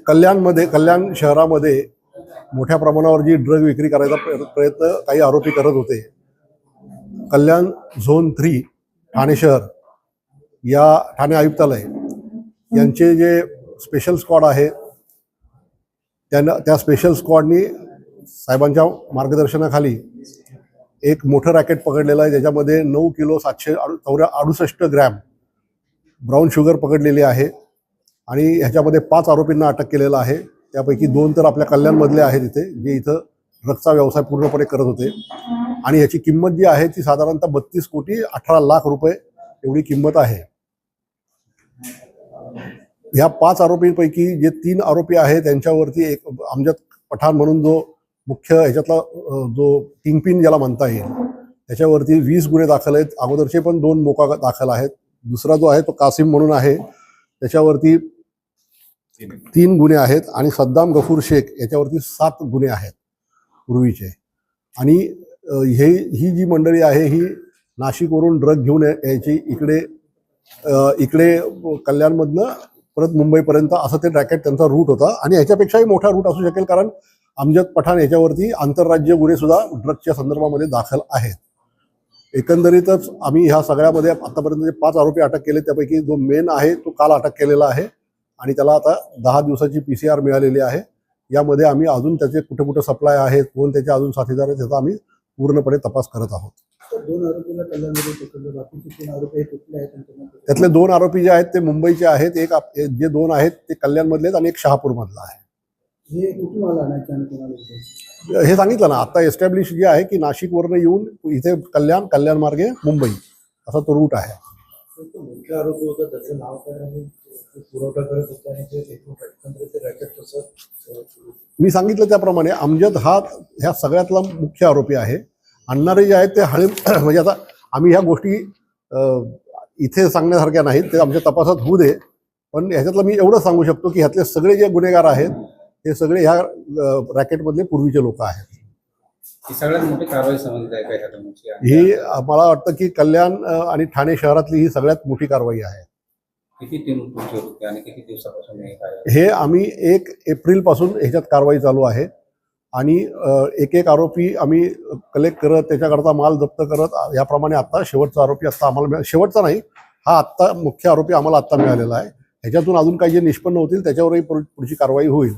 कल्याण शहरामध्ये मोठ्या प्रमाणावर जी ड्रग विक्री करायचा प्रयत्न काही आरोपी करत होते. कल्याण झोन 3 ठाणे शहर या ठाणे आयुक्तालय यांचे जे स्पेशल स्क्वॉड आहे त्या स्पेशल स्क्वॉडनी साहेबांच्या मार्गदर्शनाखाली एक मोठं रॅकेट पकडलेलं आहे, ज्याच्यामध्ये 9 किलो 768 ग्रॅम ब्राऊन शुगर पकडलेली आहे आणि ह्याच्यामध्ये 5 आरोपींना अटक केलेलं आहे. त्यापैकी 2 तर आपल्या कल्याणमधले आहेत इथे, जे इथं ड्रग्सचा व्यवसाय पूर्णपणे करत होते आणि ह्याची किंमत जी आहे ती साधारणतः 32 कोटी 18 लाख रुपये एवढी किंमत आहे. ह्या 5 आरोपींपैकी जे 3 आरोपी आहेत त्यांच्यावरती एक अमजद पठाण म्हणून जो मुख्य ह्याच्यातला जो किंगपिन ज्याला म्हणता येईल त्याच्यावरती 20 गुन्हे दाखल आहेत. अगोदरचे पण 2 मोका दाखल आहेत. दुसरा जो आहे तो कासिम म्हणून आहे, त्याच्यावरती 3 गुन्हे आहेत आणि सद्दाम गफूर शेख याच्यावरती 7 गुन्हे आहेत पूर्वीचे. आणि ही जी मंडळी आहे ही नाशिकवरून ड्रग घेऊन यायची इकडे कल्याणमधनं परत मुंबईपर्यंत असं ते रॅकेट त्यांचा रूट होता आणि ह्याच्यापेक्षाही मोठा रूट असू शकेल, कारण अमजद पठाण याच्यावरती आंतरराज्य गुन्हे सुद्धा ड्रग्सच्या संदर्भामध्ये दाखल आहेत. एकंदरीतच आम्ही ह्या सगळ्यामध्ये आतापर्यंत जे 5 आरोपी अटक केले त्यापैकी जो मेन आहे तो काल अटक केलेला आहे आणि त्याला आता 10 दिवसाची PCR मिळालेली आहे. यामध्ये आम्ही अजून त्याचे कुठे कुठे सप्लाय आहेत, कोण त्याचे अजून साथीदार आहेत, त्याचा आम्ही पूर्णपणे तपास करत आहोत. त्यातले 2 आरोपी जे आहेत ते मुंबईचे आहेत, जे 2 आहेत ते कल्याणमधले आहेत आणि एक शहापूरमधला आहे. हे सांगितलं ना आता, एस्टॅब्लिश जे आहे की नाशिकवरनं येऊन इथे कल्याण मार्गे मुंबई असा तो रूट आहे. मी सांगितलं त्याप्रमाणे अमजद हा ह्या सगळ्यातला मुख्य आरोपी आहे. आणणारे जे आहेत ते म्हणजे आता आम्ही ह्या गोष्टी इथे सांगण्यासारख्या नाहीत, ते आमच्या तपासात होऊ दे. पण ह्याच्यातलं मी एवढं सांगू शकतो की ह्यातले सगळे जे गुन्हेगार आहेत हे सगळे ह्या रॅकेटमधले पूर्वीचे लोक आहेत. सगळ्यात मोठी कारवाई समजली आहे ही मला वाटतं की कल्याण आणि ठाणे शहरातली ही सगळ्यात मोठी कारवाई आहे. किती टीम होती आणि किती दिवसापासून हे आम्ही 1 एप्रिलपासून ह्याच्यात कारवाई चालू आहे आणि एक आरोपी आम्ही कलेक्ट करत त्याच्याकरता माल जप्त करत याप्रमाणे आता शेवटचा आरोपी आत्ता आम्हाला शेवटचा नाही, हा आत्ता मुख्य आरोपी आम्हाला आत्ता मिळालेला आहे. ह्याच्यातून अजून काही जे निष्पन्न होतील त्याच्यावरही पुढची कारवाई होईल.